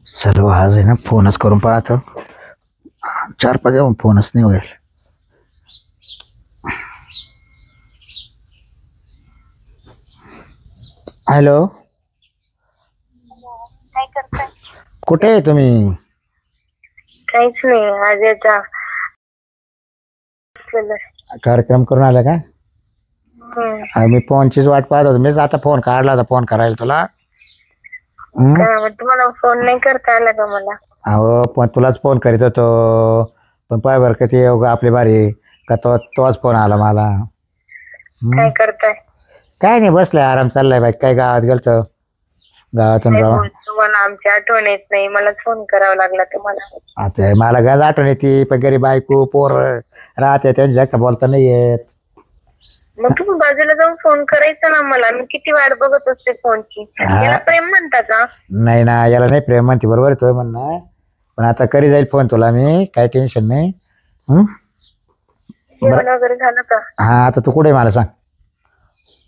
सर्व आज आहे ना फोनच करून पाहतो. 4-5 येऊन फोनच नाही होईल. हॅलो, काय करताय? कुठे आहे तुम्ही? काहीच नाही. आज याचा कार्यक्रम करून आला का? मी फोनचीच वाट पाहत होतो. मीच आता फोन काढला होता फोन करायला तुला. तुम्हाला फोन नाही करता आला का मला? अहो पण तुलाच फोन करीत होतो, पण पाय बरं किती आपली बारी का तोच फोन आला मला. काय करताय? काय नाही, बसलाय, आराम चाललाय. बाई काय गावात गेलतो, गावातून राव. तुम्हाला आमची आठवण येत नाही, मला फोन करावा लागला तुम्हाला. आता मला गज आठवण येते, पण घरी बायको पोर राहते, त्यांच्या बोलता नाही येत. मग तुम्ही बाजूला जाऊन फोन करायचा ना मला. मी किती वाट बघत असते फोनची. याला प्रेम म्हणता का? नाही ना, याला नाही प्रेम म्हणते, बरोबर आहे तो म्हणणं. पण आता करी जाईल फोन तुला मी, काही टेन्शन नाही. जेवण वगैरे झालं का? हा, आता तू कुठे मला सांग.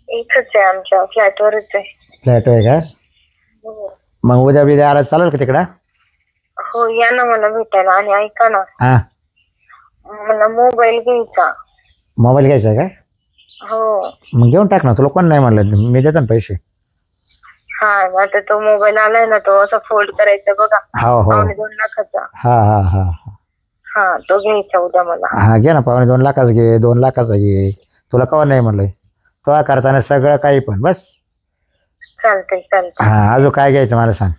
इथंच आहे, आमच्या फ्लॅटवरच आहे. फ्लॅट आहे का? मग उद्या बिद्या आला चालेल का तिकडं? हो, या ना मला भेटायला. आणि ऐका ना, हा, मला मोबाईल घ्यायचा. मोबाईल घ्यायचा आहे का? हो. मग घेऊन टाक ना, तुला कोण नाही म्हणलं, मी देतो ना पैसे. हा, आता तो मोबाईल आलाय ना, तो असा फोल्ड करायचा बघा. हो हो. 2.5 लाखाचा. हा हा हा हा, तो घ्यायचा उद्या मला. हा, घे ना. 2.5 लाखाचा घे, 2 लाखाचा घे, तुला कवा नाही म्हणलंय. तो करताना सगळं काही पण बस. चालतंय चालतंय. हा, अजून काय घ्यायचं मला सांग.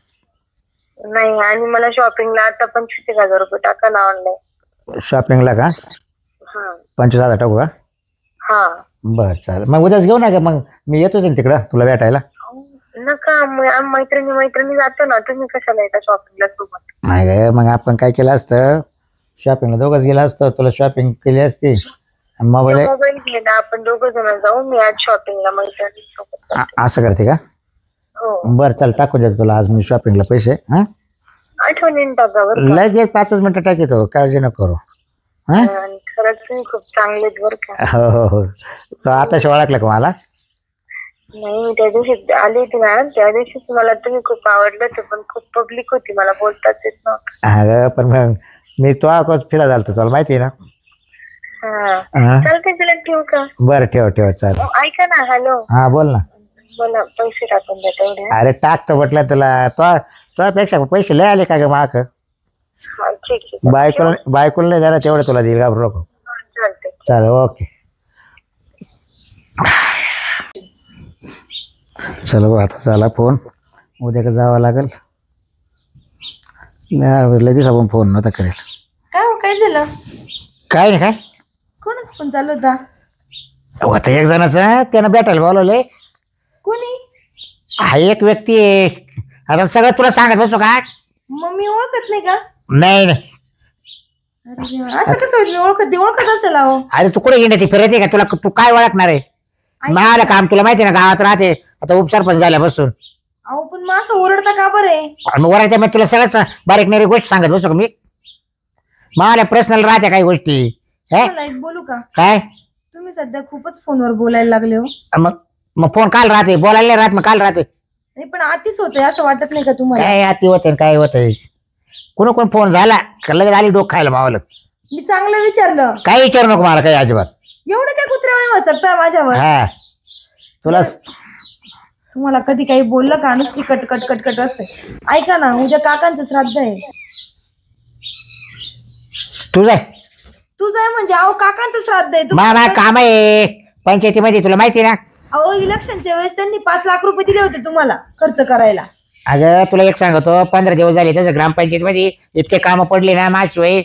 नाही, आणि मला शॉपिंगला आता 25,000 रुपये टाका ना ऑनलाईन. शॉपिंगला का? हा 25,000 टाकू का? हा. बरं चालेल. मग उद्याच घेऊ ना का? मग मी येतोच ना तिकडं तुला भेटायला. नका, मैत्रिणी जातो ना. तुम्ही कशाला येता शॉपिंगला सोबत? नाही ग, मग आपण काय केलं असतं, शॉपिंगला दोघंच गेला असतो, तुला शॉपिंग केली असती. मोबाईल घ्यायला आपण 2 जण जाऊ. मी आज शॉपिंगला मैत्रिणी सोबत. असं करते का? हो. बरं चल, टाकून देतो तुला आज मी शॉपिंगला पैसे. हा, आठवणीने टाका बरं का. लगेच 5 मिनिटं टाकीतो, काळजी नको करू. हा, आणि खरंच तुम्ही खूप चांगलेच बरं का. हो हो हो. तो आताशी ओळखलं का मला? नाही, त्या दिवशी आली होती मॅडम, त्या दिवशीच मला तुम्ही खूप आवडलं होतं, पण खूप पब्लिक होती, मला बोलताच येत नव्हतं. हा ग, पण मग मी तो आकोच फिरा झालतो, तुला माहिती आहे ना. हा, चालतंय. तुला ठेवू का? बरं ठेव ठेव, चालेल. ऐका ना. हॅलो, हा बोल ना. मला पैसे टाकून द्या तेवढे. अरे टाकतो म्हटलं तुला. तुझ्यापेक्षा पैसे लय आले का ग माक? हा, ठीक आहे. बायकोला नाही जाणार तेवढं तुला देईल, घाबरू नको. चालतंय. चालेल, ओके. चल बघ, आता झाला फोन, उद्या का जावं लागेल. लगेच आपण फोन नव्हता करेल. काय झालं? काय नाही, काय कोणाच फोन चालू होता? होता एक जणाचा, त्यानं भेटायला बोलवले. कोणी? हा एक व्यक्ती आहे. आता सगळं तुला सांगत बसतो का? मग मी ओळखत नाही का? नाही नाही. अरे देवा, असं कसं होईल? मी ओळखत असेल. अहो, अरे तू कुठे गेली ती फिरते का? तू काय ओळखणार आहे? मला काम तुला माहिती ना, गावात राहते आता, उपसरपंच झाल्यापासून. अहो, पण मग असं ओरडता का बरं? मग ओरडायचं, मग तुला सगळंच बारीक नारी गोष्ट सांगत बसतो का मी? मला पर्सनल राहत्या काही गोष्टी. एक बोलू का? काय? तुम्ही सध्या खूपच फोनवर बोलायला लागले हो. मग फोन काल राहते, बोलायला नाही राहत, मग काल राहते. नाही, पण आतीच होते असं वाटत नाही का तुम्हाला? काय आती होते, काय होतंय? कोण फोन झाला लगेच आली डोक खायला मावलं. मी चांगलं विचारलं. काही विचारू नको मला, काही अजिबात. एवढं काय कुत्र्याने वसकता माझ्यावर? हा, तुला तुम्हाला कधी काही बोललं का? नुसती कटकट कटकट असते. ऐका ना, उद्या काकांचं श्राद्ध आहे. तू जाय. तू जाय म्हणजे? अहो, काकांचं श्राद्ध आहे. मला काम आहे पंचायतीमध्ये, तुला माहिती ना. अहो, इलेक्शनच्या वेळेस त्यांनी 5 लाख रुपये दिले होते तुम्हाला खर्च करायला. अगं तुला एक सांगतो, 15 दिवस झाले त्याच्या ग्रामपंचायतीमध्ये इतके कामं पडले ना, माझशिवाय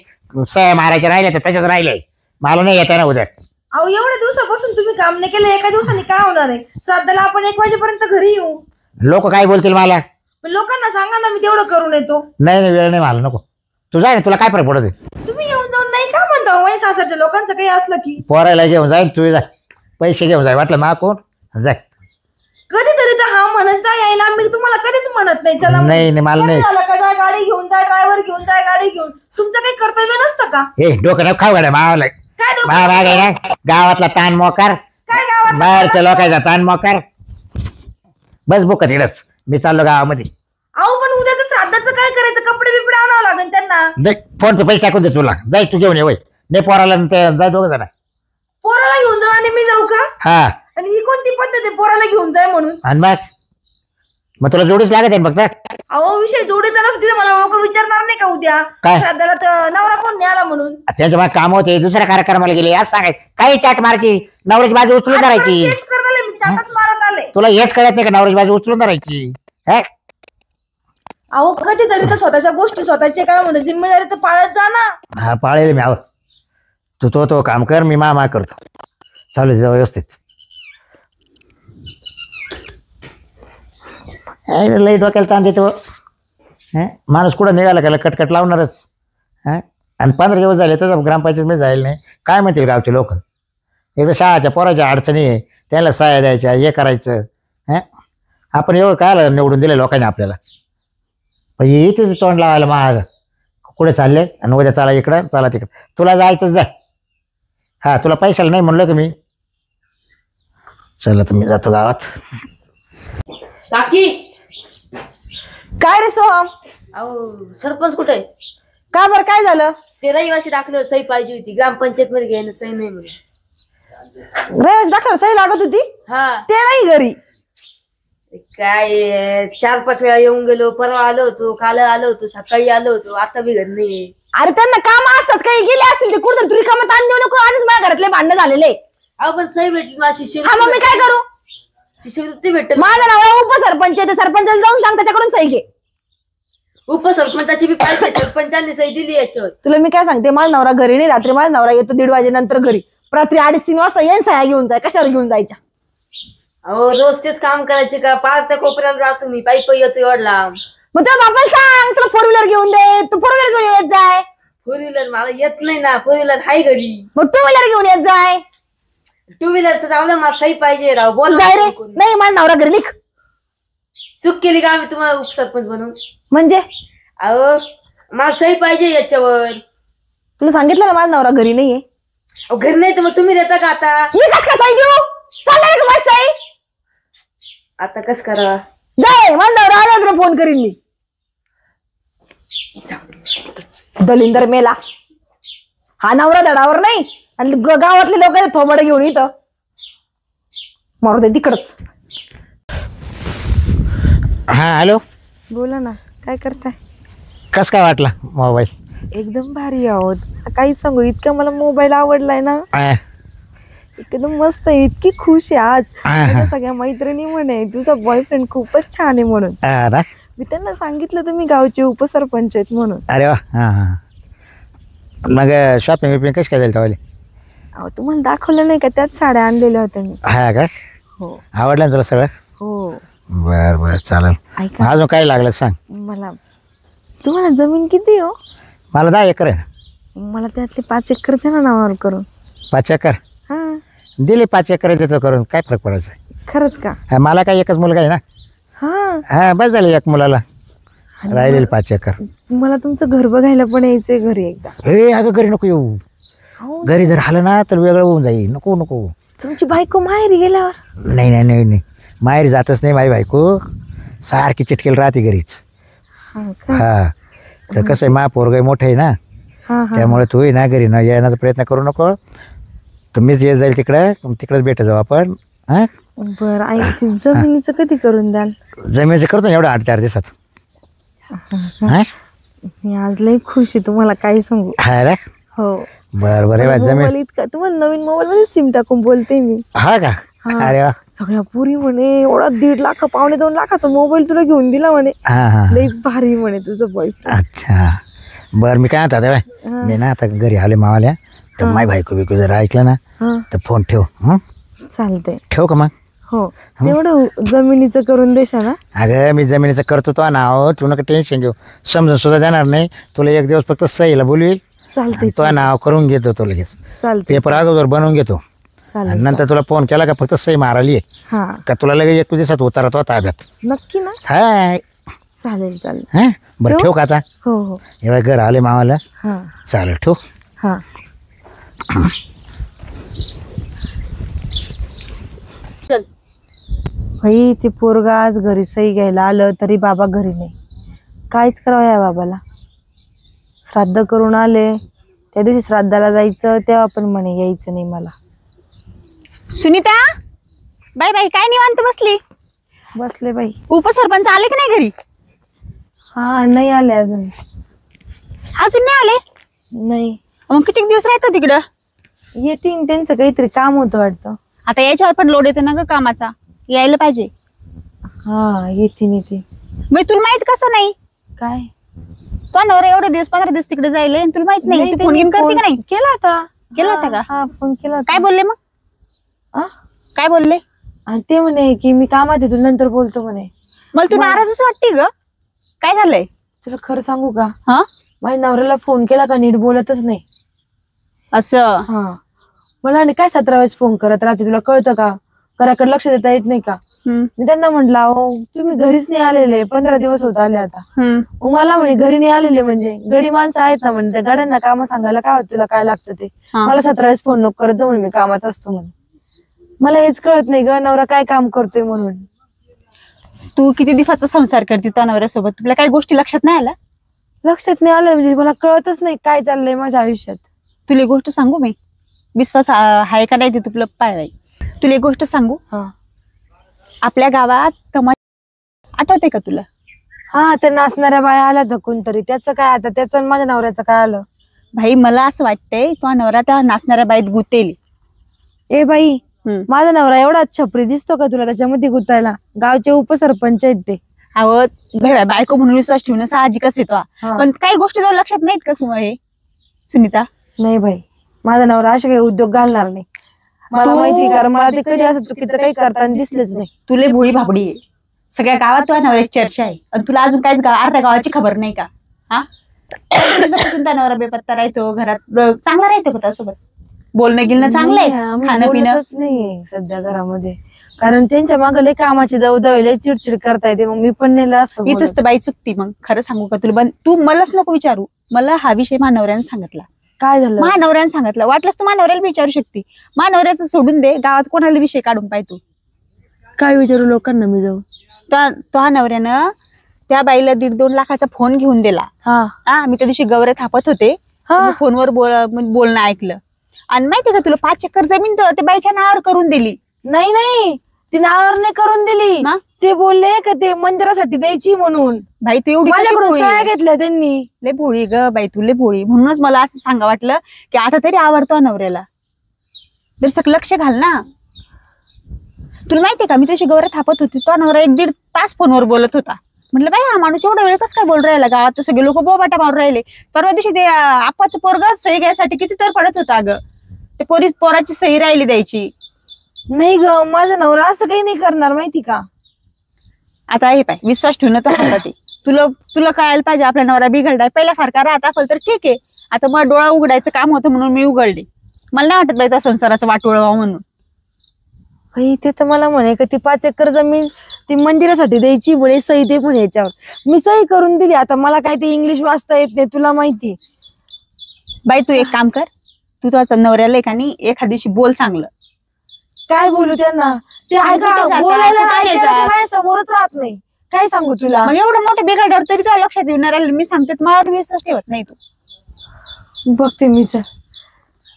सह्या मारायच्या राहिल्या तर त्याच्यात राहिले. मला नाही येत ना उद्या. अहो, एवढ्या दिवसापासून तुम्ही काम नाही केलं, एका दिवसाने काय होणार आहे? श्राद्धाला आपण 1 वाजेपर्यंत घरी येऊ. लोक काय बोलतील मला? लोकांना सांगा ना, मी तेवढं करून येतो. नाही वेळ नाही, मला नको. तू जाय ना, तुला काय फरक पडत आहे? तुम्ही येऊन जाऊन नाही का म्हणता? माझ्या सासरच्या लोकांचं काही असलं की पोरायला घेऊन जाय, तू जाय, पैसे घेऊन जाय, वाटलं मा कोण जाय. कधीतरी तर हा म्हणत जा यायला, मी तुम्हाला कधीच म्हणत नाही. चला नाही मला नाही. झालं का? जा गाडी घेऊन जा, ड्रायव्हर घेऊन जा, गाडी घेऊन. तुमचं काही कर्तव्य नसतं का? हे डोकं नको खाऊ गाड्या मावाला. काय डोकं? ना गावातला ताण मोकार, काय गावात बाहेरच्या लोकांचा ताण मोकार. बस बुक तिकडच, मी चाललो गावामध्ये. अहो, पण उद्याचं श्राद्धाचं काय करायचं? त्यांना. दे फोन पे पैसे टाकून दे तुला. जाय तू घेऊन ये वय. दे पोराला ते जाय दोघं जण. पोराला घेऊन जाऊ आणि मी जाऊ का? हा आणि ही कोणती पद्धत आहे पोराला घेऊन जाय म्हणून? आणि मग तुला जोडीच लागत आहे फक्त. अहो विषय जोडीचा नसतो तिथे मला लोक विचारणार नाही का उद्या काय? श्राद्धाला तर नवरा कोण नाही आला म्हणून? त्यांच्या मागे काम होते दुसऱ्या कार्यक्रमाला गेले आज सांगायचं काही चाट मारायची नवऱ्याची बाजू उचलून धरायची. तेच करणार मी चाटच मारत आले. तुला हेच कळत नाही का नवऱ्याची बाजू उचलून धरायची. अहो कधीतरी तर स्वतःच्या गोष्टी स्वतःचे काय म्हणतात जिम्मेदारी तर पाळत जा ना. हा पाळेल मी. तू तो काम कर मी मा करतो. चालू दे व्यवस्थित. लई डोक्याला ताण देतो. माणूस कुठं निघाला का कटकट लावणारच. आणि 15 दिवस झाले तसं ग्रामपंचायतमध्ये जायला नाही. काय म्हणतील गावचे लोक. एकदा शाळाच्या पोराच्या अडचणी आहे त्याला सहाय्य द्यायच्या हे करायचं. आपण एवढं काय निवडून दिलं लोकांनी आपल्याला. पण इथे तोंड लावायला महाग कुठे चालले आणि उद्या चला इकडं चला तिकडं. तुला जायचंच जाय. हा तुला पैशाला नाही म्हणलं का मी. चला तर मी जातो गावात. काकी काय रे सोहम? अहो सरपंच कुठे आहे? का बरं काय झालं? ते रहिवाशी दाखलं सही पाहिजे होती ग्रामपंचायत मध्ये घ्यायला सही नाही म्हणून. रहिवासी दाखल सही लागत होती. हा ते नाही घरी. काय 4-5 वेळा येऊन गेलो. परवा आलो होतो काल आलो होतो सकाळी आलो होतो आता बी घरी नाही. अरे त्यांना काम असतात काही गेले असतील ते कुठं तुरी कामात ताण देऊ नको. आधीच माझ्या घरातले भांडण झालेले. अहो पण सही भेटली मला हा मग मी काय करू? शिष्यवृत्ती भेटल. माझं नाव उपसरपंच आहे सरपंचाला जाऊन सांग त्याच्याकडून सही घे. उपसरपंचाची बी पाहिजे सरपंचांनी सही दिली याच्यावर. तुला मी काय सांगते माझा नवरा घरी नाही. रात्री माझा नवरा येतो 1:30 वाजेनंतर घरी. रात्री 2:30-3 वाजता येईन सह्या घेऊन जाय. कशावर घेऊन जायच्या? अहो रोज तेच काम करायचे का? पार त्या कोपऱ्याला जातो मी पायी येतो एवढला. मग तुला बापाला सांग तुला 4 व्हीलर घेऊन दे. तू 4 व्हीलर घेऊन येत जाय. 4 व्हीलर मला येत नाही ना. 4 व्हीलर हाय घरी. मग 2 व्हीलर घेऊन येत जाय. 2 व्हीलरचं जाऊ ना मला सही पाहिजे राव. बोल जाय रे. नाही माझा नवरा घरी निघ. चूक केली का आम्ही तुम्हाला उपसरपंच म्हणून? म्हणजे अहो मला सही पाहिजे याच्यावर. तुला सांगितलं ना माझा नवरा घरी नाहीये. अहो घरी नाही तर मग तुम्ही देता का आता? मी कस काय सही घेऊ? चालणार का माझी सही? आता कस करा? जाय माझा नवरा आला तुला फोन करीन मी. दलिंदर मेला. हा नवरा धडावर नाही आणि गावातले लोक थोबडे घेऊन इथं मारू दे तिकडच. हा हॅलो बोला ना काय करताय? कस काय वाटला मोबाईल? एकदम भारी आहोत. काही सांगू इतका मला मोबाईल आवडलाय ना. एकदम मस्त आहे. इतकी खुश आहे आज. माझ्या सगळ्या मैत्रिणी म्हणे तुझा बॉयफ्रेंड खूपच छान आहे म्हणून. मी त्यांना सांगितलं तुम्ही गावचे उपसरपंच आहेत म्हणून. अरे वा. हा हा मग शॉपिंग विपिंग कशी काय झाली तवाली? अहो तुम्हाला दाखवलं नाही का त्याच साड्या आणलेल्या होत्या मी. हा काय? हो आवडलं ना तुला सगळं? हो. बर बर चालेल. ऐका अजून काय लागलं सांग. मला तुम्हाला जमीन किती हो? मला 10 एकर आहे. मला त्यातले 5 एकर द्या ना नावावर करून. 5 एकर हा दिले. 5 एकर देतो करून काय फरक पडायचा? खरंच का? मला काय एकच मुलगा आहे ना. हा हा बस झालं एक मुलाला. राहिलेले 5 एकर. मला तुमचं घर बघायला पण यायचंय घरी एकदा. हे अगं घरी नको येऊ. घरी जर आलं ना तर वेगळं होऊन जाईल. नको नको. तुमची बायको माहेरी गेल्यावर? नाही नाही नाही नाही माहेरी जातच नाही माझी बायको. सारखी चिटकेल राहते घरीच. हा तर कसं आहे मा पोरगं मोठं आहे ना त्यामुळे तू ना घरी न येण्याचा प्रयत्न करू नको. तर मीच येत जाईल तिकडं तिकडंच भेट जाऊ आपण. हा बरं ऐक जमिनीचं कधी करून द्याल? जमिनीचं करतो ना एवढं 8-4 दिवसात. हा मी आज लई खुश आहे तुम्हाला काही सांगू. हा रे. हो बरं बरं मोबाईल इतका तुम्हाला नवीन मोबाईल मध्ये सिम टाकून बोलते मी. हा का? अरे वा. सगळ्या पुरी म्हणे एवढा 1.5 लाख 1.5-2 लाखाचा मोबाईल तुला घेऊन दिला म्हणे. हा हा लईच भारी म्हणे तुझं बॉयफ्रेंड. अच्छा बरं मी काय आता मी ना आता घरी आले मावाल्या तर माय बायको बिको जर ऐकलं ना तर फोन ठेव. चालतंय ठेव का मग? हो तेवढं जमिनीचं करून देशा ना. अगं मी जमिनीचं करतो तो नाव तू नका टेन्शन घेऊ. समजून सुद्धा जाणार नाही तुला. एक दिवस फक्त सहीला बोलवील. चालतंय तो नाव करून घेतो तो लगेच. चालतंय पेपर अगोदर बनवून घेतो. चालेल नंतर तुला फोन केला का फक्त सही मारायली हा का तुला लगेच 1 दिवसात उतारत होता ताब्यात. नक्की ना. हाय चालेल चालेल. हा बरं ठेव का आता? हो हो एवढं घर आले मावाला. हा चालेल ठेव. हा भाई ते पोरगा आज घरी सही घ्यायला आलं तरी बाबा घरी नाही. काहीच करावं या बाबाला. श्राद्ध करून आले, त्या दिवशी श्राद्धाला जायचं तेव्हा पण म्हणे यायचं नाही मला. सुनीता, बाई बाई काय निवांत बसली? बसले बाई. उपसरपंच आले की नाही घरी? हा नाही आले अजून. अजून नाही आले? नाही. मग किती दिवस राहतो तिकडं? येतील, त्यांचं काहीतरी काम होतं वाटतं. आता याच्यावर पण लोड येते ना ग कामाचा, यायला पाहिजे. हा येते. मग तुला माहित कसं नाही? काय तो नवरा एवढे दिवस 15 दिवस तिकडे जायला आणि तुला माहित नाही? तू फोन घेऊन करते का नाही? केला होता. केला होता का? हा फोन केला होता. काय बोलले मग? आ? काय बोलले? आणि ते म्हणे की मी कामात आहे, तुला नंतर बोलतो म्हणे. मला तू नाराजच वाटते ग. काय झालंय? तुला खरं सांगू का, हा माझ्या नवऱ्याला फोन केला का नीट बोलतच नाही. असं? हा मला आणि काय 17 वेळेस फोन करत राहते, तुला कळतं का? घराकडे लक्ष देता येत नाही का? मी त्यांना म्हंटल, अहो तुम्ही घरीच नाही आलेले, 15 दिवस होत आले आता. मग मला म्हणे घरी नाही आलेले म्हणजे गडी माणसं आहेत ना म्हणे, त्या गाड्यांना काम सांगायला काय होत तुला, काय लागतं ते. मला 17 वेळेस फोन नको करत जाऊन, मी कामात असतो म्हणे. मला हेच कळत नाही ग, नवरा काय काम करतोय म्हणून. तू किती दिवसाचा संसार करते त्या नवऱ्यासोबत, तुला काही गोष्टी लक्षात नाही आल्या? लक्षात नाही आलं म्हणजे मला कळतच नाही काय चाललंय माझ्या आयुष्यात. तुला एक गोष्ट सांगू मी, विश्वास आहे का नाही ते तुला पाय. तुला एक गोष्ट सांगू, आपल्या गावात आठवते का तुला? हा त्या नाचणाऱ्या बाया आल्या होत्या कोणतरी, त्याचं काय आता, त्याचं आणि माझ्या नवऱ्याचं काय आलं? भाई मला असं वाटतंय तो नवरा त्या नाचणाऱ्या बाईत गुतेल. ए बाई, माझा नवरा एवढा छपरी दिसतो का तुला त्याच्यामध्ये गुतायला? गावचे उपसरपंच आहेत ते. अहो बायको म्हणून विश्वास ठेवणं साहजिकच येतो, पण काही गोष्टी तुला लक्षात नाहीत का सुनीता? नाही बाई, माझा नवरा असे काही उद्योग घालणार नाही, मला माहिती, कारण मला ते कधी असं चुकीचं काही करताना दिसलेच नाही. तुले भोळी भाबडी आहे, सगळ्या गावात तुझ्या नवऱ्याची चर्चा आहे आणि तुला अजून काहीच अर्ध्या गावाची खबर नाही का? हा त्या नवरा बेपत्ता राहतो, घरात चांगला राहतो का त्यासोबत? बोलणं गिलणं चांगलं आहे, खाणं पिणं नाही सध्या घरामध्ये, कारण त्यांच्या मागे लय कामाची दवदव, लय चिडचिड करता येते, मग मी पण नेलं असतं. इथंच तर बाई चुकती. मग खरं सांगू का तुला, तू मलाच नको विचारू, मला हा विषय महानवऱ्याने सांगितला. काय झालं? महानवऱ्याने सांगितलं, वाटलंच तू महानवऱ्याला विचारू शकते. महानवऱ्याचं सोडून दे, गावात कोणाला विषय काढून पाय. तू काय विचारू लोकांना मी जाऊ? तो नवऱ्यानं त्या बाईला 1.5-2 लाखाचा फोन घेऊन दिला. हा मी त्या दिवशी गौऱ्या थापत होते, फोनवर बोलणं ऐकलं. आणि माहितीये का तुला 5 एकर जमीन तर त्या बाईच्या नावावर करून दिली. नाही ती नावावर नाही करून दिली, ते बोलले का ते मंदिरासाठी द्यायची म्हणून. बाई तू एवढी सह्या घेतल्या त्यांनी. लय भोळी ग बाई, तू लय भोळी. म्हणूनच मला असं सांगा वाटलं की आता तरी आवडतो नवऱ्याला, तर लक्ष घाल ना. तुला माहितीये का मी तशी गौऱ्या थापत होती, तो नवरा 1-1.5 तास फोनवर बोलत होता. म्हटलं बाई हा माणूस एवढा वेळ कसं काय बोल राहिला, गावात तर सगळे लोक बोबाटा मारून राहिले. परवा दिवशी ते आपाचं पोरग सही घ्यायसाठी किती तर पडत होता अगं, ते पोराची सही राहिली द्यायची. नाही ग, माझा नवरा असं काही नाही करणार माहिती का. आता हे पाय, विश्वास ठेवणं तर हातात आहे. तुला कळायला पाहिजे आपला नवरा बिघडलाय. पहिला फारका राहत असेल तर ठीक आहे, आता मला डोळा उघडायचं काम होतं म्हणून मी उघडले. मला नाही वाटत बाई त्या संसाराचं वाटोळ व्हावं म्हणून. ते तर मला म्हणे का ती 5 एकर जमीन ती मंदिरासाठी द्यायची, म्हणे सही दे पण याच्यावर. मी सही करून दिली. आता मला काय ते इंग्लिश वाचता येत नाही, तुला माहिती. बाई तू एक काम कर, तू तुझ्या नवऱ्याला का नाही एखाद्या दिवशी बोल चांगलं. काय बोलू त्यांना? ते बोलायला समोरच राहत नाही, काय सांगू तुला. मग एवढं मोठं बिघडल्यावर तरी तुला लक्षात येणार आहे. मी सांगते मला विश्वास ठेवत नाही तू.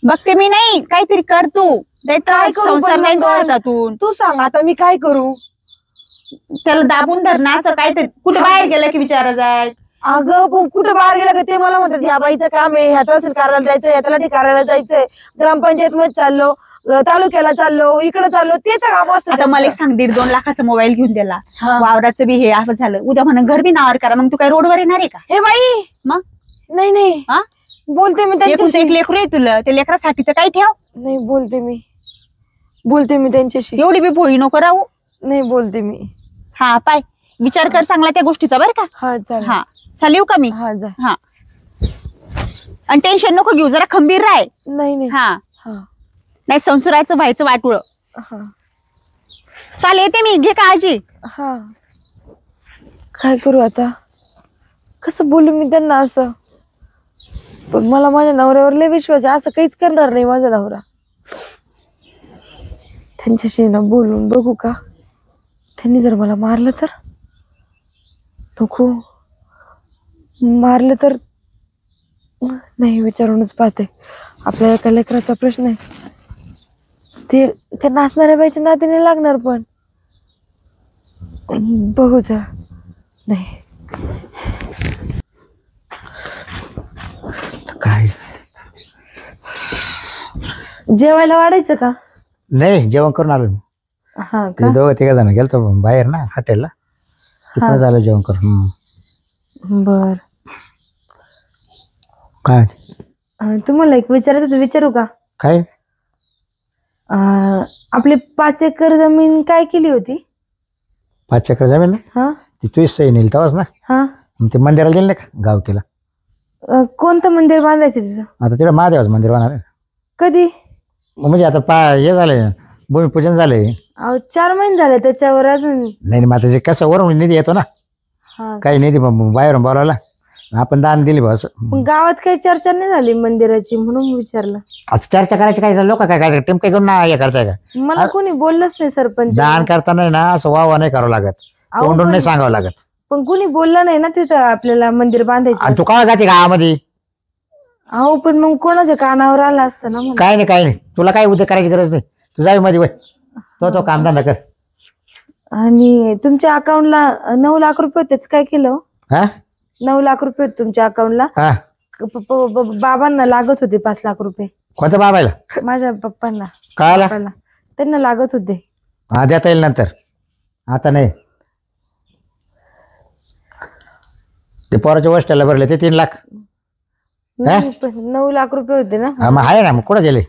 बघते मी नाही, काहीतरी कर तू. काय संसार नाही हातातून. तू सांग आता मी काय करू? त्याला दाबून धरणं असं काहीतरी. कुठे बाहेर गेलं की विचारा जाय. अगं पण कुठे बाहेर गेलं का ते मला म्हणतात ह्या बाईचं काम आहे, ह्या तहसील कार्यालयाला जायचंय, ह्या तलाठी कार्यालयाला जायचंय, ग्रामपंचायत मध्ये चाललो, तालुक्याला चाललो, इकडे चाललो, तेच काम असतं. आता मला एक सांग, 1.5-2 लाखाचा मोबाईल घेऊन दिला, वावराचं बी हे असं झालं, उद्या म्हणा घर बी नावावर करा, मग तू काय रोडवर येणार आहे का? हे बाई मग नाही बोलते मी त्यांच्याशी. एक लेकरू आहे तुला, त्या लेकरासाठी तर काय ठेव. नाही बोलते मी त्यांच्याशी. एवढी बी भोळी नको राहू. नाही बोलते मी. हा पाय, विचार कर चांगला त्या गोष्टीचा बरं का. हा चालेल. हा चाल येऊ का मी? हा जा. हा आणि टेन्शन नको घेऊ, जरा खंबीर राय. नाही हा नाही संसाराचं व्हायचं वाटुळ. चाल येते मी, घे काळजी. हा काय करू आता, कसं बोलू मी त्यांना असं. पण मला माझ्या नवऱ्यावर लय विश्वास आहे, असं काहीच करणार नाही माझा नवरा. त्यांच्याशी ना बोलून बघू का, त्यांनी जर मला मारलं तर. नको, मारलं तर नाही विचारूनच पाहते. आपल्या एका लेकराचा प्रश्न आहे. ते नाचणाऱ्या बाईच्या नातीने लागणार पण बघू जरा. नाही काय जेवायला वाढायचं का? नाही, जेवण करून आलो मी. हा का? ते दोघं तिघ जण गेलतो बाहेर ना हॉटेलला, तिकडे झालं जेवण करून. बर. काय तुम्हाला एक विचारायचं होतं, विचारू का? काय? आपली 5 एकर जमीन काय केली होती? 5 एकर जमीन ना, हा ती तुझी सही नेली तेव्हाच ना. हा. मग ते मंदिराला दिलं नाही का गावकीला? कोणतं मंदिर बांधायचं तिथं? आता तिकडे महादेवाचं मंदिर होणार आहे. कधी? म्हणजे आता हे झालंय, भूमिपूजन झालंय. 4 महिने झाले त्याच्यावर अजून. नाही मग आता जे कसं वरून निधी येतो ना, हा. काही निधी बाहेरून बोलावला, आपण दान दिली बस. पण गावात काही चर्चा नाही झाली मंदिराची म्हणून विचारलं. आता चर्चा करायची काय, लोक काय काय टिमके घेऊन ना हे करताय का? मला कोणी बोललंच नाही सरपंच. दान करताना ना असं वावा नाही करावं लागत, तोंडून नाही सांगावं लागत. पण कुणी बोललं नाही ना तिथं आपल्याला मंदिर बांधायचं. आणि तू काय जाते गावामध्ये? अहो पण मग कोणाच्या कानावर आलं असतं ना मला. काय नाही काय नाही, तुला काय उद्या करायची गरज नाही. तू जावी मध्ये वय, तो कामधंदा कर. आणि तुमच्या अकाउंटला 9 लाख रुपये त्याच काय केलं? हा 9 लाख रुपये तुमच्या अकाउंटला. हा. बाबांना लागत होते 5 लाख रुपये. कोणत्या बाबायला? माझ्या पप्पांना. कळाला? पप्पांना त्यांना लागत होते. हा देता येईल नंतर, आता नाही. ते पोराच्या गोष्टीला भरले ते 3 लाख. नाही, पण 9 लाख रुपये होते ना. हा मग आहे ना, मग कुठं गेले?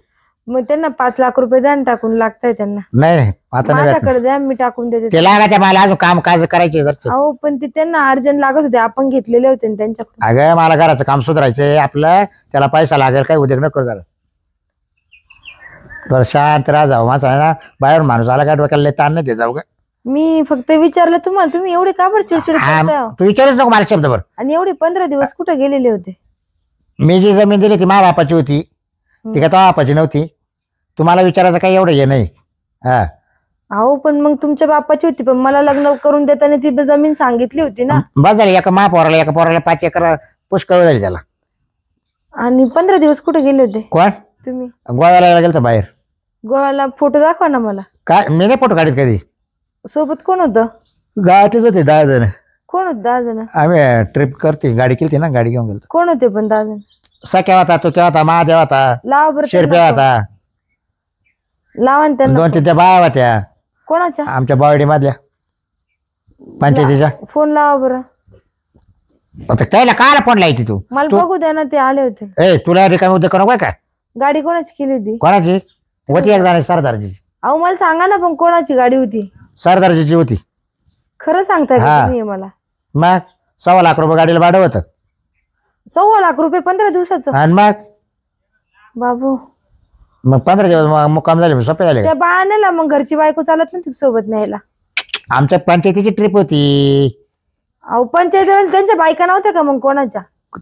मग त्यांना 5 लाख रुपये द्या ना टाकून, लागताय त्यांना. नाही नाही आता नाही भेटणार. माझ्याकडे द्या, मी टाकून देते. ते लागायचं मला अजून काम काज करायचे जर. अहो पण ते त्यांना अर्जंट लागत होते, आपण घेतलेले होते ना त्यांच्याकडून. अगं मला घराचं काम सुधारायचंय आपलं, त्याला पैसा लागेल, काही उद्योग नको झालं. बरं शांत राहा, जाऊ माझा आहे ना, बाहेरून माणूस आला का डोक्याला लय ताण नाही दे जाऊ ग. मी फक्त विचारलं तुम्हाला, तुम्ही एवढे का बरं चिडचिड करताय? हा तू विचारूच नको मला शब्दभर. आणि एवढे 15 दिवस कुठे गेलेले होते? मी जी जमीन दिली ती माझ्या बापाची होती, ती का तो बापाची नव्हती. तुम्हाला विचारायचं काही एवढं हे नाही. हा अहो पण मग तुमच्या बापाची होती, पण मला लग्न करून देताना ती जमीन सांगितली होती ना. बस झाली, एका एका पोराला 5 एकर पुष्कळ झाली त्याला. आणि 15 दिवस कुठे गेले होते कोण? तुम्ही. गोव्याला गेलं बाहेर. गोव्याला फोटो दाखवा ना मला. काय मी नाही फोटो काढत कधी. सोबत कोण होतं? गावातच होते 10 जण. कोण होत 10 जण? आम्ही ट्रिप करते, गाडी केली ना, गाडी घेऊन गेलो. कोण होते पण 10 जण? सख्या होता, तो केव्हा होता, महादेव होता, लावा बरं शेरप्या त्यांना होता, phone. लावा ना त्यांना 2-3 त्या बाया होत्या कोणाच्या? आमच्या बावडी मधल्या पंचायतीच्या. फोन लावा बरं. आता त्याला काय फोन लायची तू? मला बघू द्या ना, ते आले होते. ए तुला रिकामी उद्या करू काय? गाडी कोणाची केली होती? कोणाची होती? एक जण सरदारची. अहो मला सांगा ना, पण कोणाची गाडी होती? सरदारची होती. खरं सांगताय का हा. तुम्ही मला? मग 1.25 लाख रुपये गाडीला भाडं होतं. 1.25 लाख रुपये 15 दिवसाचं? आणि बाबू मग 15 दिवस मुक्काम झाले, सोपे झाले. त्या बायाला मग घरची बायको चालत नाही सोबत न्यायला? आमच्या पंचायतीची ट्रिप होती. अहो पंचायत त्यांच्या बायका नव्हत्या का मग कोणाच्या?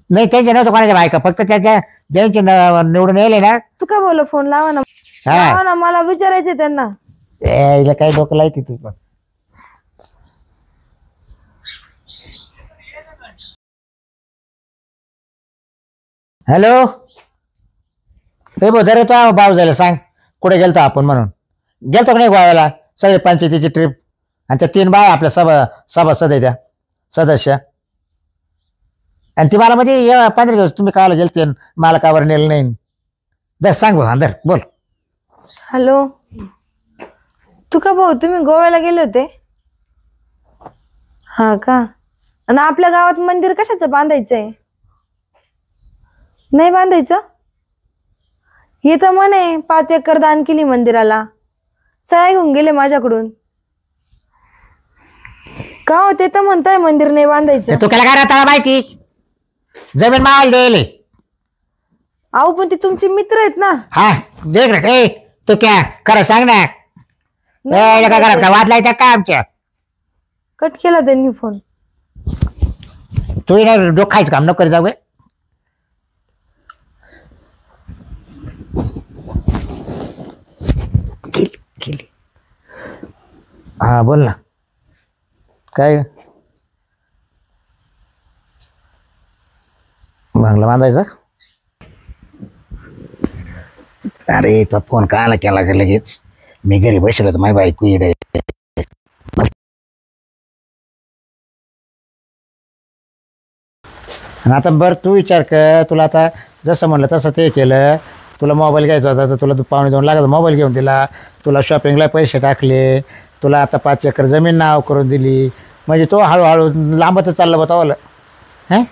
नाही त्यांच्या नव्हतं कोणाच्या बायका, फक्त त्याच्या ज्यांचे निवडून यायले ना. तू काय बोल, फोन लावा ना. लावा ना, मला विचारायचे त्यांना. हिला काही डोकं लायती तू पण. हॅलो हे रे तो भाऊ झाला, सांग कुठे गेलतो आपण म्हणून. गेलतो का नाही गोव्याला? सगळे पंचायतीची ट्रिप, आणि त्या 3 बाय आपल्या सभासद आहे त्या सदस्य. आणि ती मला म्हणजे 15 दिवस तुम्ही कायला गेलते, मला कावर नेलं नाही. दर सांग भाऊ, दर बोल. हॅलो तू का भाऊ, तुम्ही गोव्याला गेले होते? हा का? आणि आपल्या गावात मंदिर कशाचं बांधायचंय? नाही बांधायचं? हे तर म्हणे 5 एकर दान केली मंदिराला, सह्या घेऊन गेले माझ्याकडून. का हो, ते तर म्हणताय मंदिर नाही बांधायचं. तू केला काय राहता माहिती? जमीन मावाला द्यायले. अहो पण ते तुमचे मित्र आहेत ना. हा देख रे तू क्या खरं सांग ना. काय घरात वाद लायचा काय आमच्या? कट केला त्यांनी फोन. तू ना डोकायचं काम नको जाऊ. केली. हा बोल ना. काय बांगला बांधायचा? अरे तो फोन कायला केला का लगेच? मी घरी बसलो होतो, माझी बायको इकडे. आणि आता बरं तू विचार कर, तुला आता जसं म्हणलं तसं ते केलं. तुला मोबाईल घ्यायचा होता तर तुला 2.5 लाखाचा मोबाईल घेऊन दिला. तुला शॉपिंगला पैसे टाकले. तुला आता 5 एकर जमीन नाव करून दिली. म्हणजे तो हळूहळू लांबतच चाललं बतावलं. हां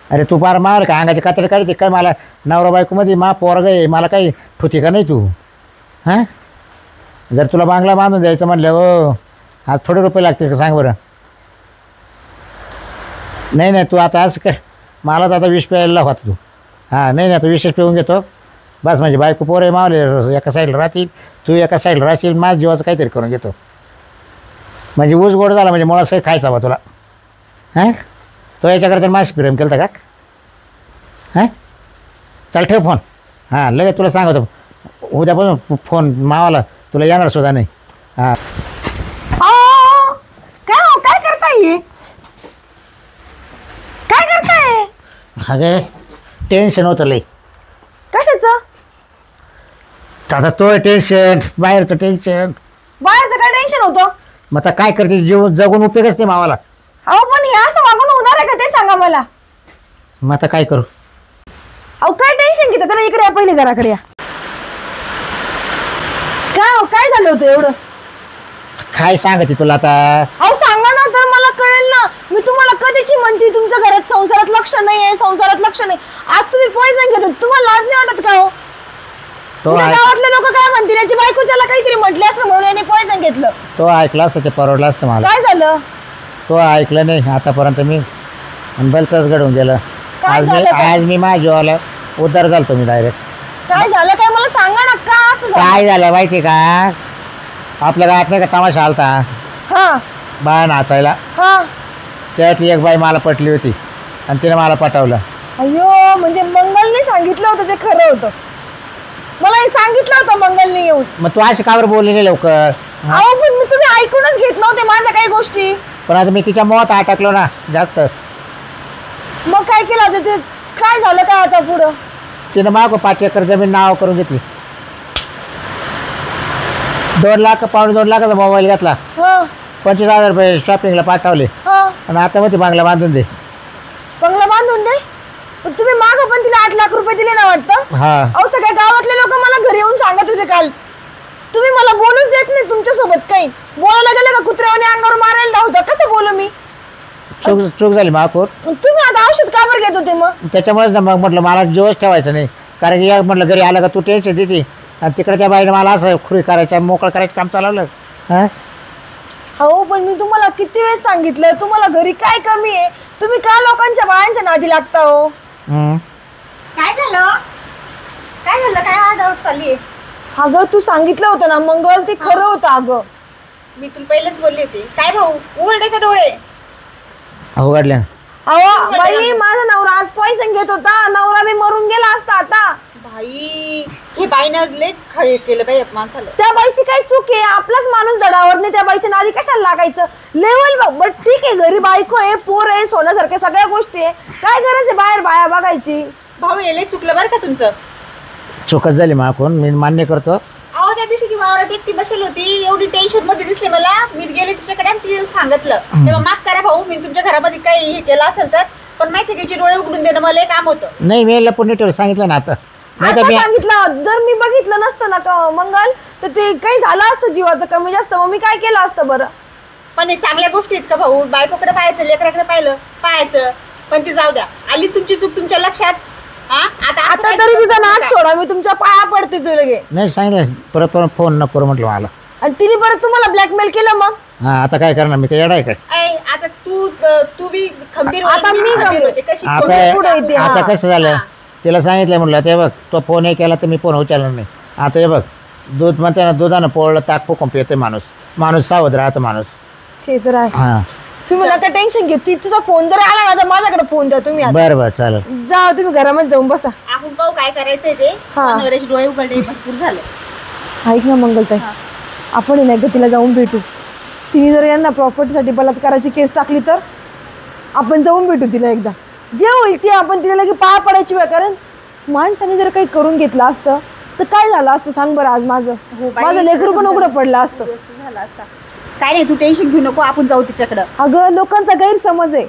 अरे तू फार मार का अंगाची कातडी काढते काय? मला नवरा बायकोमध्ये मा पोरग आहे, मला काही ठुती का नाही तू? हां जर तुला बांगला बांधून द्यायचं म्हणलं हो आज थोडे रुपये लागतील का सांग बरं? नाही नाही तू आता असं कर, मलाच आता विष प्यायला होता तू. हां नाही आता विषच पिऊन घेतो बस. म्हणजे बायको पोरं मावले एका साईडला राहतील, तू एका साईडला राहशील, माझ्या जीवाचं काहीतरी करून घेतो. म्हणजे ऊस गोड झाला म्हणजे मुळात काही खायचा बा तुला. हां तो याच्याकरता माशी प्रेम केलं होतं का? हां चल ठेव फोन. हां लगेच तुला सांगतो उद्यापासून फोन मावाला तुला येणार सुद्धा नाही. हां काय करताय? काय करताय? अगं टेन्शन होतं लई. कशाचं? आता तो टेन्शन, बाहेरचं टेन्शन. बाहेरचं काय टेन्शन होतं? मग आता काय करते, जीव जगून उपयोगच नाही मावाला. अहो पण हे असं वागून होणार आहे का ते सांगा मला. मग आता काय करू? अहो काय टेन्शन घेता? त्याला इकडे या, पहिले घराकडे या. काय झालं होतं एवढं? काय सांगते तुला आता? अहो सांगा ना तर मला कळेल ना. मी तुम्हाला कधीची म्हणते तुमच्या घरात संसारात लक्ष नाही आहे, संसारात लक्ष नाही. आज तुम्ही पॉइझन घेतात, तुम्हाला लाज नाही वाटत का? हो गावातले लोक काय म्हणतील, याची बायको त्याला काहीतरी म्हटले असं म्हणून याने पॉइझन घेतलं. तो ऐकला असतं ते परवडलं असतं मला. काय झालं? तो ऐकलं नाही आतापर्यंत मी भलतंच घडून गेलं. आज मी माझ्या जीवाला उद्धार झालतो मी डायरेक्ट. काय झालं काय मला सांगा ना. का असं काय झालं माहिती का? आपल्या गावात नाही का तमाशा आलता हा बाया नाचायला, हा त्यातली एक बाई मला पटली होती आणि तिने मला पटवलं. अयो म्हणजे मंगलने सांगितलं होतं ते खरं होतं. मला हे सांगितलं होतं मंगलने येऊन. मग तू अशी कावर बोलली नाही लवकर? अहो पण मी तुम्ही ऐकूनच घेत नव्हते माझ्या काही गोष्टी. पण आता मी तिच्या मोहात अटकलो ना जास्त. मग काय केलं आता ते? काय झालं काय आता पुढं? तिनं मागो 5 एकर जमीन नाव करून घेतली. 2 लाख 2.5 लाखाचा मोबाईल घेतला. 25,000 रुपये शॉपिंगला पाठवले आणि आता मग ती बांगला बांधून दे. बंगला बांधून दे? पण तुम्ही माग पण तिला 8 लाख रुपये दिले ना वाटतं. अहो सगळ्या गावातले लोक मला घरी येऊन सांगत होते काल, तुम्ही मला बोलूच देत नाही तुमच्यासोबत. काही बोलायला गेलं का कुत्र्याने अंगावर मारायला होतं. कसं बोलू मी? चूक झाली माकोर. तुम्ही आता औषध का बरं घेत होते मग? त्याच्यामुळेच ना मग म्हटलं मला जीवच ठेवायचं नाही. कारण की म्हटलं घरी आलं का तू टेन्शन देते आणि तिकडे त्या बाईने मला असं खुरी करायचं मोकळं करायचं काम चालवलं. हो पण मी तुम्हाला किती वेळेस सांगितलं तुम्हाला घरी काय कमी आहे, तुम्ही का लोकांच्या बायांच्या नादी लागता हो? काय झालं? काय झालं? काय आढळत चालली? अगं तू सांगितलं होतं ना मंगल, ते खरं होतं. अगं मी तुला पहिलेच बोलली होती. काय भाऊ उघडले का डोळे? उघडल्या. अहो बाई माझा नवरा आज पॉइझन घेत होता. नवरा मी मरून गेला असता आता. भाई हे बाईनं लय खरे केलं बाई माणसाला. त्या बाईची काय चूक आहे? आपलाच माणूस दडावर नाही, त्या बाईच्या नादी कशाला लागायचं? लेवल बट ठीक आहे, घरी बायको आहे, पोर आहे, सोन्यासारख्या सगळ्या गोष्टी आहे. काय गरज आहे बाहेर बाया बघायची? भाऊ हे लय चुकलं बरं का तुमचं. चुकच झाली माकून, मी मान्य करतो. अहो त्या दिवशी ती वावरात एकटी बसेल होती, एवढी टेन्शन मध्ये दिसले मला. मी गेले तिच्याकडे आणि तिला सांगितलं तेव्हा माफ करा भाऊ, मी तुमच्या घरामध्ये काही हे केलं असेल तर. पण माहिती त्याचे डोळे उघडून देणं मला काम होतं. नाही मी लपून नीट सांगितलं ना. आता सांगितलं जर मी बघितलं नसतं ना का मंगल, तर ते काही झालं असतं जीवाचं कमी जास्त. मग मी काय केलं असतं बरं? पण एक चांगल्या गोष्टी आहेत का भाऊ? बायकोकडे पाहायचं, लेकराकडे पाहायचं. पण ती जाऊ द्या, आली तुमची चूक तुमच्या लक्षात. आता तरी तिचा नाच सोडा, मी तुमच्या पाया पडते. तू लगे नाही सांगितलं परत परत फोन नको म्हटलं मला. आणि तिने परत तुम्हाला ब्लॅकमेल केलं मग? आता काय करणार मी? काय येडाय काय? आता तू बी खंबीर आता मी होते कशी आता कसं झालं तिला सांगितलं म्हटलं ते बघ तो फोन हे केला तर मी फोन उचलणार नाही. आता हे बघ दूध म्हणते ना, दुधानं पोळलं ताक फुकून पिते माणूस सावध राहतं माणूस. ते तर आहे. तुम्ही नका टेन्शन घेऊ. तिचा फोन जर आला ना तर माझ्याकडे फोन द्या तुम्ही. बरं चालेल, जा तुम्ही घरामध्ये जाऊन बसा. आपण पाहू काय करायचंय ते. नवऱ्याचे डोळे उघडले भरपूर झालं. ऐक ना मंगलताई, आपण नाही का तिला जाऊन भेटू. तिने जर यांना प्रॉपर्टीसाठी बलात्काराची केस टाकली तर आपण जाऊन भेटू तिला एकदा. जे होईल ते आपण तिला लगे पाया पडायची वेळ. कारण माणसाने जर काही करून घेतलं असतं तर काय झालं असतं सांग बरं आज माझं बाई, माझं लेकरू पण उघडं पडलं असतं. झालं असता. काय नाही, तू टेन्शन घेऊ नको, आपण जाऊ तिच्याकडं. अगं लोकांचा गैरसमज आहे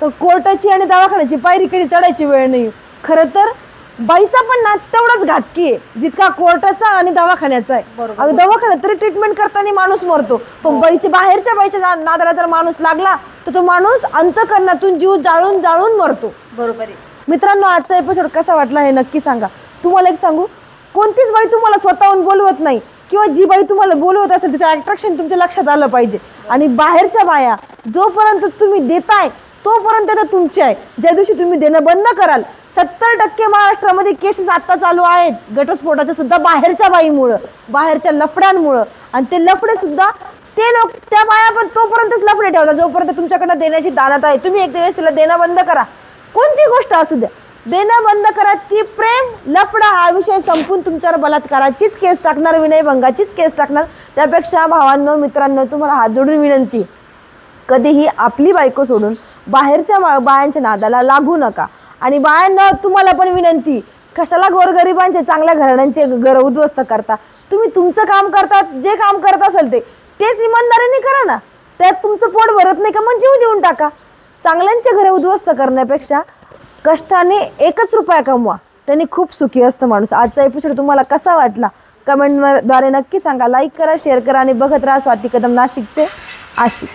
तर कोर्टाची आणि दवाखान्याची पायरी कधी चढायची वेळ नाही. खरं तर बाईचा पण ना तेवढाच घातकी आहे जितका कोर्टाचा आणि दवाखान्याचा आहे. बरोबर. अगं दवाखान्यात तरी ट्रीटमेंट करताना माणूस मरतो, पण बाईच्या नादाला जर माणूस लागला तर तो माणूस अंतःकरणातून जीव जाळून जाळून मरतो. बरोबर आहे. मित्रांनो, आजचा एपिसोड कसा वाटला हे नक्की सांगा. तुम्हाला एक सांगू, कोणतीच बाई तुम्हाला स्वतःहून बोलवत नाही किंवा जी बाई तुम्हाला बोलवत असेल तिचं अट्रॅक्शन तुमच्या लक्षात आलं पाहिजे. आणि बाहेरच्या बाया जोपर्यंत तुम्ही देताय तोपर्यंत तर तुमचे आहे. ज्या दिवशी तुम्ही देणं बंद कराल, 70% महाराष्ट्रामध्ये केसेस आता चालू आहेत घटस्फोटाच्या सुद्धा बाहेरच्या बाईमुळं, बाहेरच्या लफड्यांमुळं. आणि ते लफडे सुद्धा ते लोक त्या बाया पण तोपर्यंतच लफडे ठेवतात जोपर्यंत तुमच्याकडनं देण्याची दानत आहे. तुम्ही एक दिवस तिला देणं बंद करा, कोणती गोष्ट असू द्या, देणं बंद करा. ती प्रेम लफडा हा विषय संपून तुमच्यावर बलात्काराचीच केस टाकणार, विनयभंगाचीच केस टाकणार. त्यापेक्षा भावांनो, मित्रांनो, तुम्हाला हात जोडून विनंती, कधीही आपली बायको सोडून बाहेरच्या बायांच्या नादाला लागू नका. आणि बायांना तुम्हाला पण विनंती, कशाला गोरगरिबांचे चांगल्या घराण्यांचे घर उद्ध्वस्त करता. तुम्ही तुमचं काम करतात, जे काम करत असेल तेच इमानदारीने करा ना. त्यात तुमचं पोट भरत नाही का, मग जीव देऊन टाका. चांगल्यांचे घरे उद्ध्वस्त करण्यापेक्षा कष्टाने 1 रुपया कमवा, त्यांनी खूप सुखी असतं माणूस. आजचा एपिसोड तुम्हाला कसा वाटला कमेंटद्वारे नक्की सांगा. लाईक करा, शेअर करा आणि बघत राहा स्वाती कदम नाशिकचे आशिक.